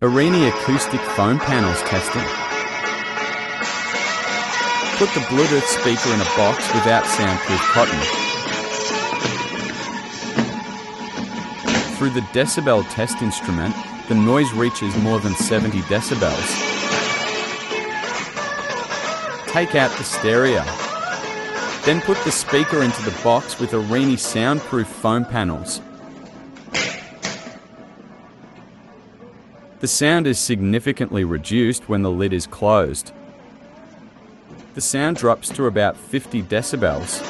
Irini acoustic foam panels testing. Put the Bluetooth speaker in a box without soundproof cotton. Through the decibel test instrument, the noise reaches more than 70 decibels. Take out the stereo. Then put the speaker into the box with Irini soundproof foam panels. The sound is significantly reduced when the lid is closed. The sound drops to about 50 decibels.